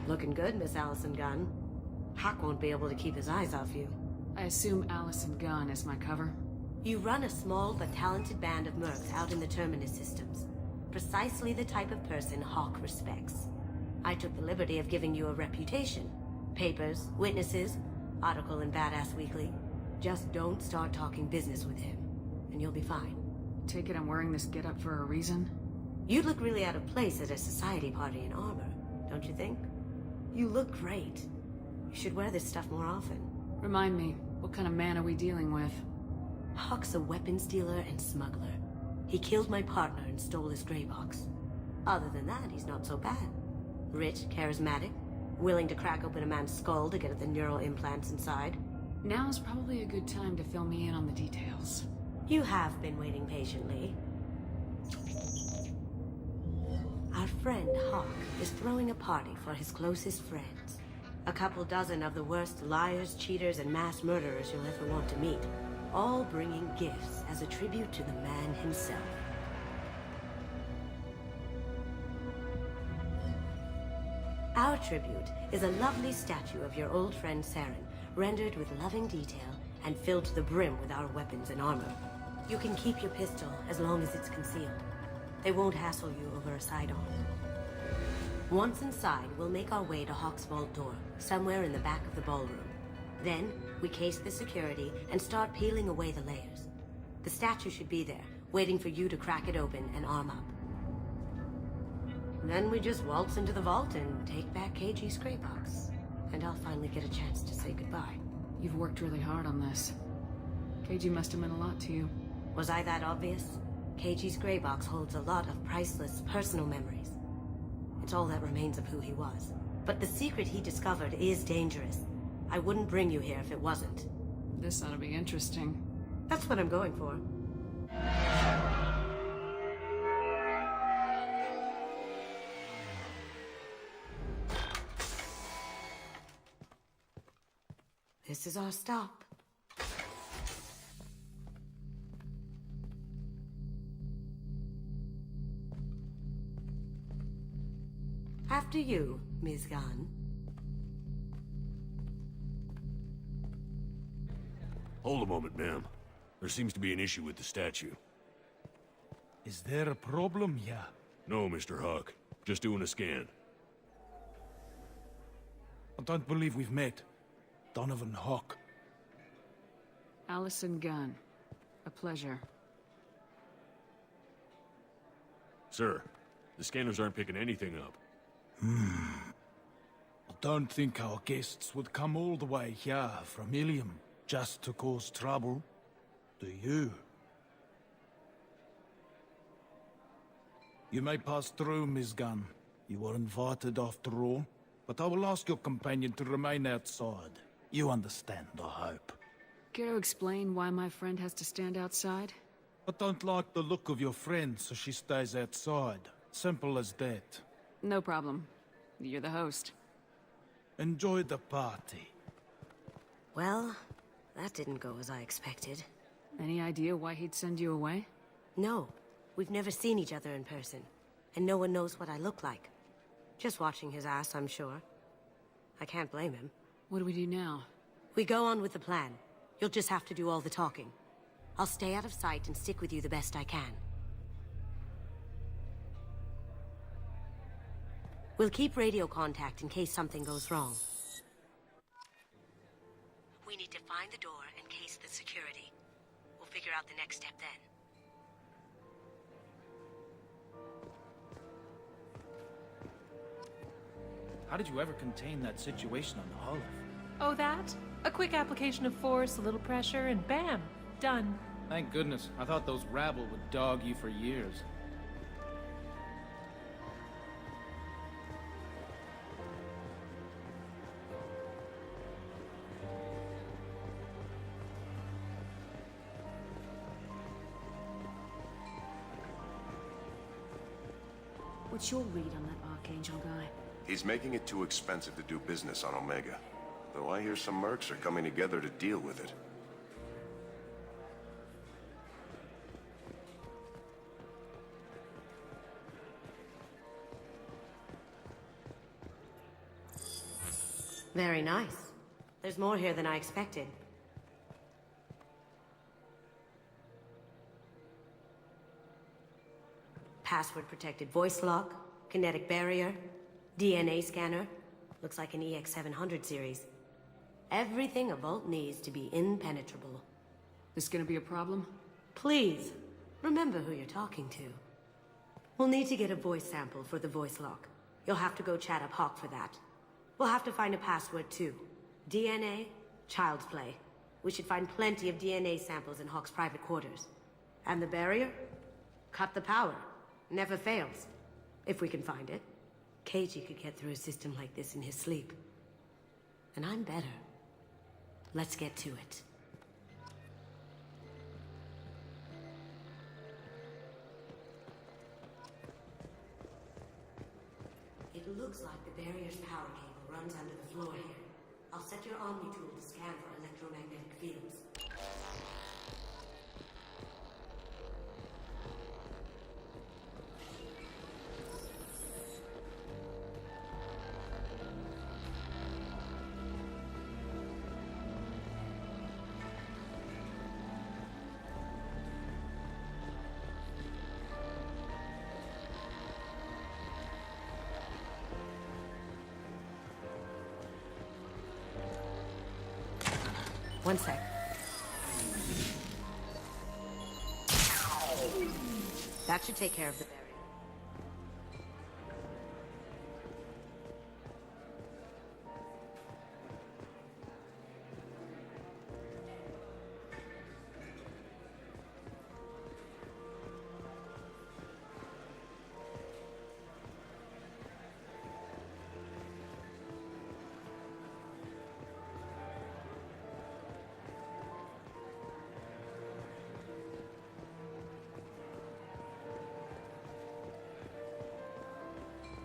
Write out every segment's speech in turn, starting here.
Looking good, Miss Allison Gunn. Hawk won't be able to keep his eyes off you. I assume Allison Gunn is my cover? You run a small but talented band of mercs out in the Terminus systems. Precisely the type of person Hawk respects. I took the liberty of giving you a reputation. Papers, witnesses, article in Badass Weekly. Just don't start talking business with him, and you'll be fine. Take it I'm wearing this getup for a reason? You'd look really out of place at a society party in armor, don't you think? You look great. You should wear this stuff more often. Remind me, what kind of man are we dealing with? Hawk's a weapons dealer and smuggler. He killed my partner and stole his gray box. Other than that, he's not so bad. Rich, charismatic, willing to crack open a man's skull to get at the neural implants inside. Now's probably a good time to fill me in on the details. You have been waiting patiently. Our friend Hawk is throwing a party for his closest friends. A couple dozen of the worst liars, cheaters, and mass murderers you'll ever want to meet. All bringing gifts as a tribute to the man himself. Our tribute is a lovely statue of your old friend Saren, rendered with loving detail and filled to the brim with our weapons and armor. You can keep your pistol as long as it's concealed. They won't hassle you over a sidearm. Once inside, we'll make our way to Hawk's vault door, somewhere in the back of the ballroom. Then, we case the security and start peeling away the layers. The statue should be there, waiting for you to crack it open and arm up. Then we just waltz into the vault and take back KG's gray box. And I'll finally get a chance to say goodbye. You've worked really hard on this. KG must have meant a lot to you. Was I that obvious? KG's gray box holds a lot of priceless personal memories. It's all that remains of who he was. But the secret he discovered is dangerous. I wouldn't bring you here if it wasn't. This ought to be interesting. That's what I'm going for. This is our stop. After you, Ms. Gunn. Hold a moment, ma'am. There seems to be an issue with the statue. Is there a problem here? No, Mr. Hawk. Just doing a scan. I don't believe we've met. Donovan Hawk. Allison Gunn. A pleasure. Sir, the scanners aren't picking anything up. I don't think our guests would come all the way here from Ilium just to cause trouble. Do you? You may pass through, Ms. Gunn. You were invited after all. But I will ask your companion to remain outside. You understand, I hope. Care to explain why my friend has to stand outside? I don't like the look of your friend, so she stays outside. Simple as that. No problem. You're the host. Enjoy the party. Well, that didn't go as I expected. Any idea why he'd send you away? No, we've never seen each other in person, and no one knows what I look like. Just watching his ass, I'm sure. I can't blame him. What do we do now? We go on with the plan. You'll just have to do all the talking. I'll stay out of sight and stick with you the best I can. We'll keep radio contact in case something goes wrong. We need to find the door and case the security. We'll figure out the next step then. How did you ever contain that situation on the Olive? Oh, that? A quick application of force, a little pressure, and bam! Done. Thank goodness. I thought those rabble would dog you for years. What's your read on that Archangel guy? He's making it too expensive to do business on Omega. Though I hear some mercs are coming together to deal with it. Very nice. There's more here than I expected. Password-protected voice lock, kinetic barrier, DNA scanner. Looks like an EX700 series. Everything a Vault needs to be impenetrable. This gonna be a problem? Please, remember who you're talking to. We'll need to get a voice sample for the voice lock. You'll have to go chat up Hawk for that. We'll have to find a password too. DNA, child's play. We should find plenty of DNA samples in Hawk's private quarters. And the barrier? Cut the power. Never fails. If we can find it. KG could get through a system like this in his sleep. And I'm better. Let's get to it. It looks like the barrier's power cable runs under the floor here. I'll set your Omni tool to scan for electromagnetic fields. One sec. That should take care of the barrier.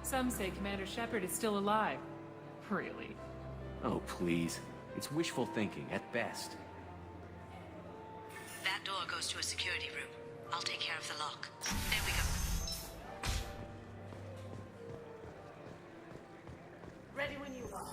Some say Commander Shepard is still alive. Really? Oh, please. It's wishful thinking, at best. That door goes to a security room. I'll take care of the lock. There we go. Ready when you are.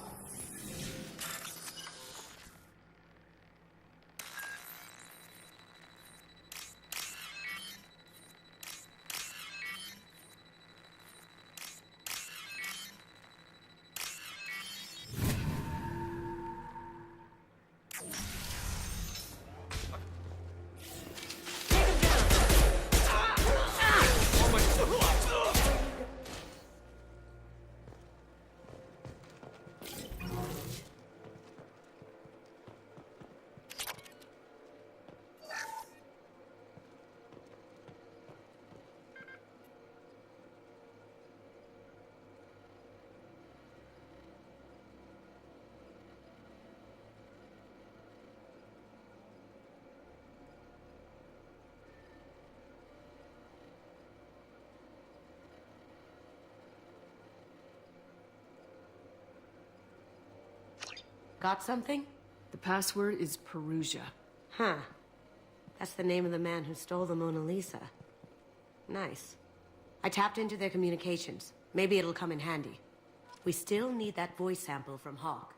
Got something? The password is Perugia. Huh. That's the name of the man who stole the Mona Lisa. Nice. I tapped into their communications. Maybe it'll come in handy. We still need that voice sample from Hawk.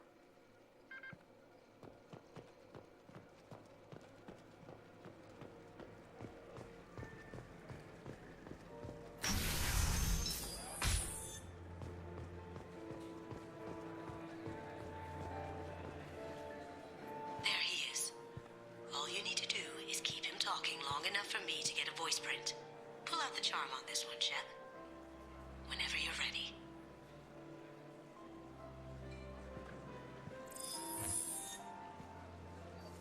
There he is. All you need to do is keep him talking long enough for me to get a voice print. Pull out the charm on this one, Shep. Whenever you're ready.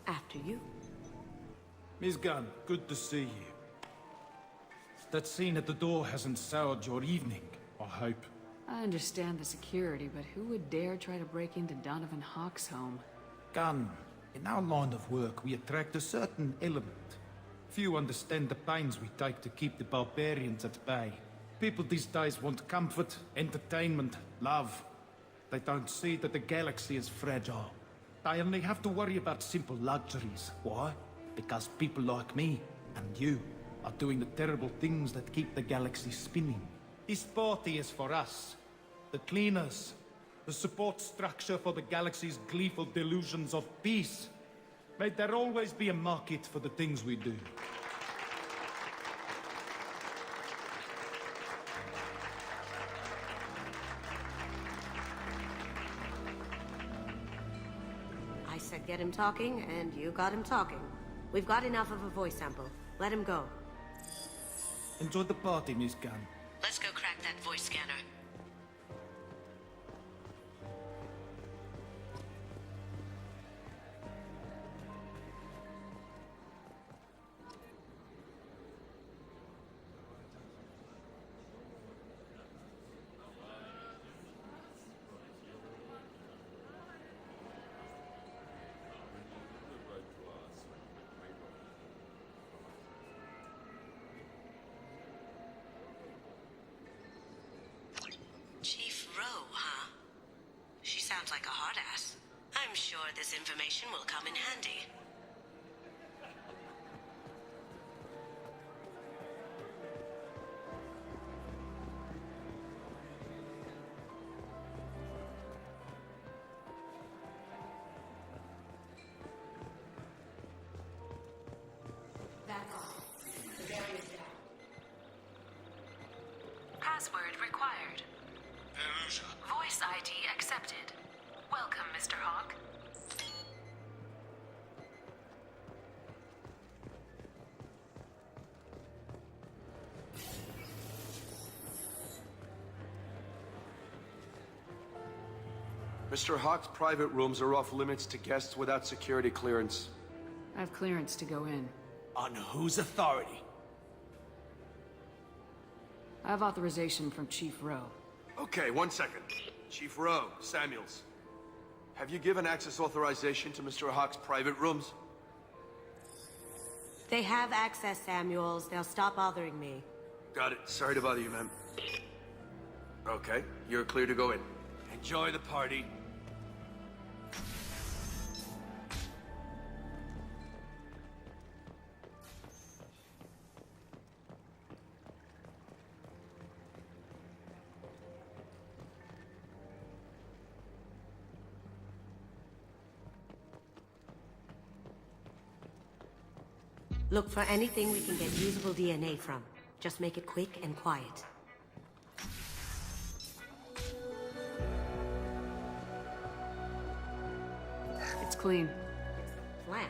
After you. Miss Gunn, good to see you. That scene at the door hasn't soured your evening, I hope. I understand the security, but who would dare try to break into Donovan Hawk's home? Gunn, in our line of work, we attract a certain element. Few understand the pains we take to keep the barbarians at bay. People these days want comfort, entertainment, love. They don't see that the galaxy is fragile. They only have to worry about simple luxuries. Why? Because people like me and you are doing the terrible things that keep the galaxy spinning. This party is for us, the cleaners, the support structure for the galaxy's gleeful delusions of peace. May there always be a market for the things we do. I said get him talking, and you got him talking. We've got enough of a voice sample. Let him go. Enjoy the party, Miss Gunn. Let's go crack that voice scanner. Chief Rowe, huh? She sounds like a hard ass. I'm sure this information will come in handy. Back off. The barrier's down. Password required. Voice ID accepted. Welcome, Mr. Hawk. Mr. Hawk's private rooms are off limits to guests without security clearance. I have clearance to go in. On whose authority? I have authorization from Chief Rowe. Okay, 1 second. Chief Rowe, Samuels. Have you given access authorization to Mr. Hawk's private rooms? They have access, Samuels. They'll stop bothering me. Got it. Sorry to bother you, ma'am. Okay, you're clear to go in. Enjoy the party. Look for anything we can get usable DNA from. Just make it quick and quiet. It's clean. Plant.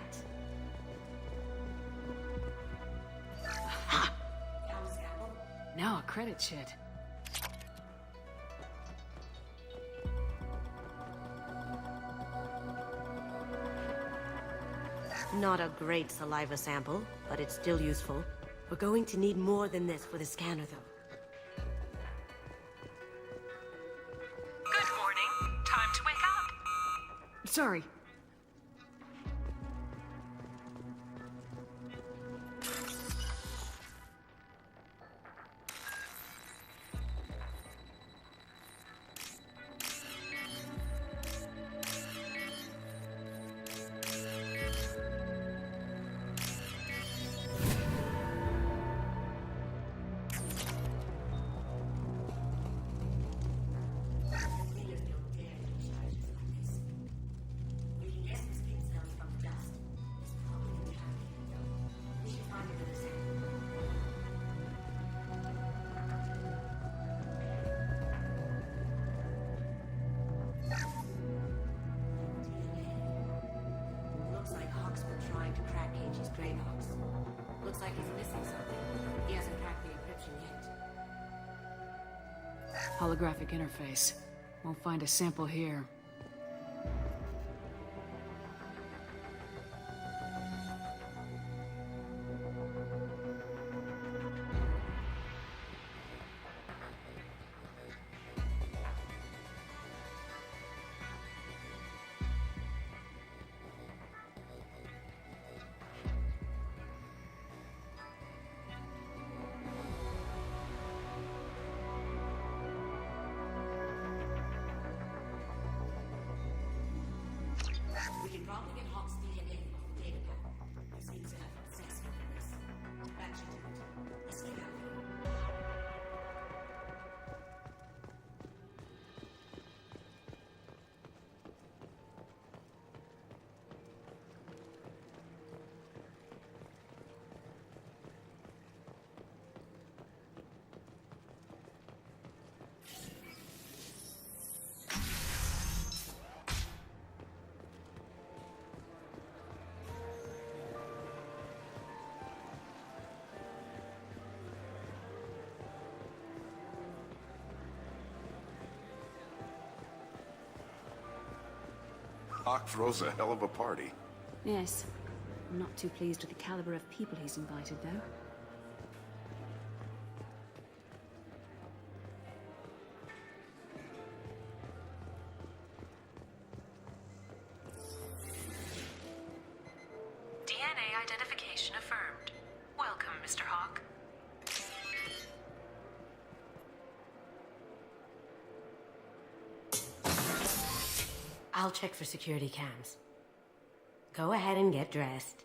Now a credit sheet. Not a great saliva sample, but it's still useful. We're going to need more than this for the scanner, though. Good morning. Time to wake up. Sorry. Holographic interface. Won't find a sample here. We can probably get Hawk's DNA off the data pack. He seems to have obsessed over this. Back to it. Let's get out of here. Hawk throws a hell of a party. Yes. I'm not too pleased with the caliber of people he's invited, though. DNA identification affirmed. Welcome, Mr. Hawk. I'll check for security cams. Go ahead and get dressed.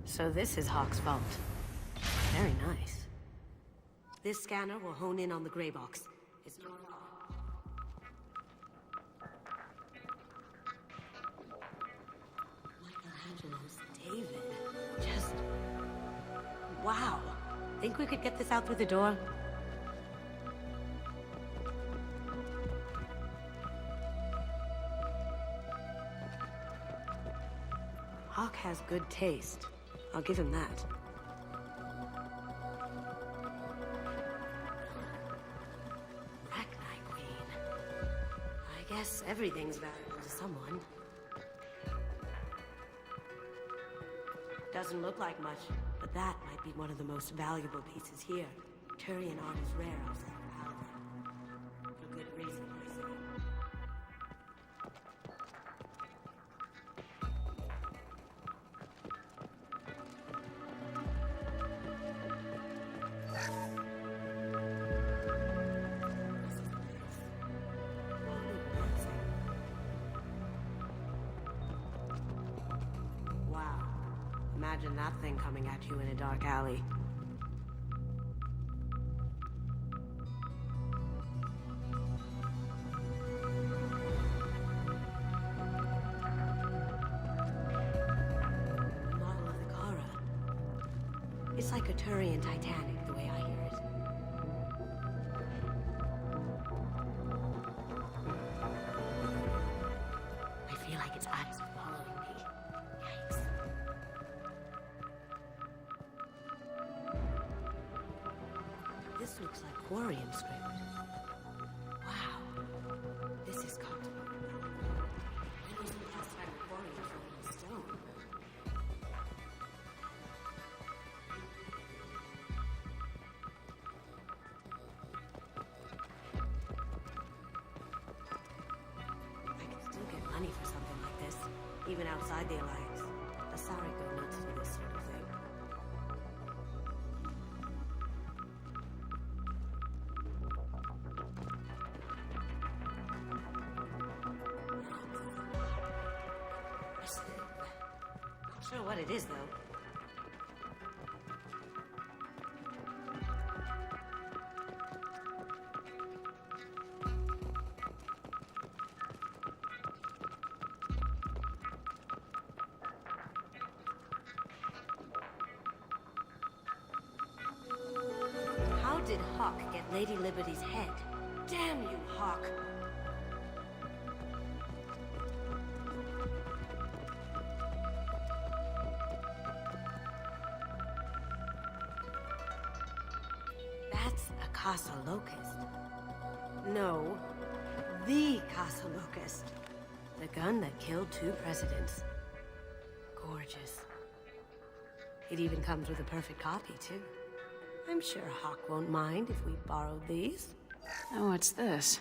So this is Hawk's vault. Very nice. This scanner will hone in on the gray box. It's not Michelangelo's David. Just... wow. Think we could get this out through the door? Hawk has good taste. I'll give him that. Arachni Queen. I guess everything's valuable to someone. Doesn't look like much, but that might be one of the most valuable pieces here. Turian art is rare outside of Paladin. For good reason, I say. Wow. Imagine that thing coming at you in a dark alley. It's like a Turian Titanic, the way I hear it. I feel like its eyes are following me. Yikes. This looks like Quarian script. Wow. This is comfortable. When was the last time Quarians wrote in stone? I could still get money for something like this, even outside the Alliance. Asari go nuts for this sort of thing. Not sure what it is, though. How did Hawk get Lady Liberty's head? Damn you, Hawk! That's a Casa Locust. No, the Casa Locust. The gun that killed 2 presidents. Gorgeous. It even comes with a perfect copy, too. I'm sure Hawk won't mind if we borrowed these. Oh, what's this?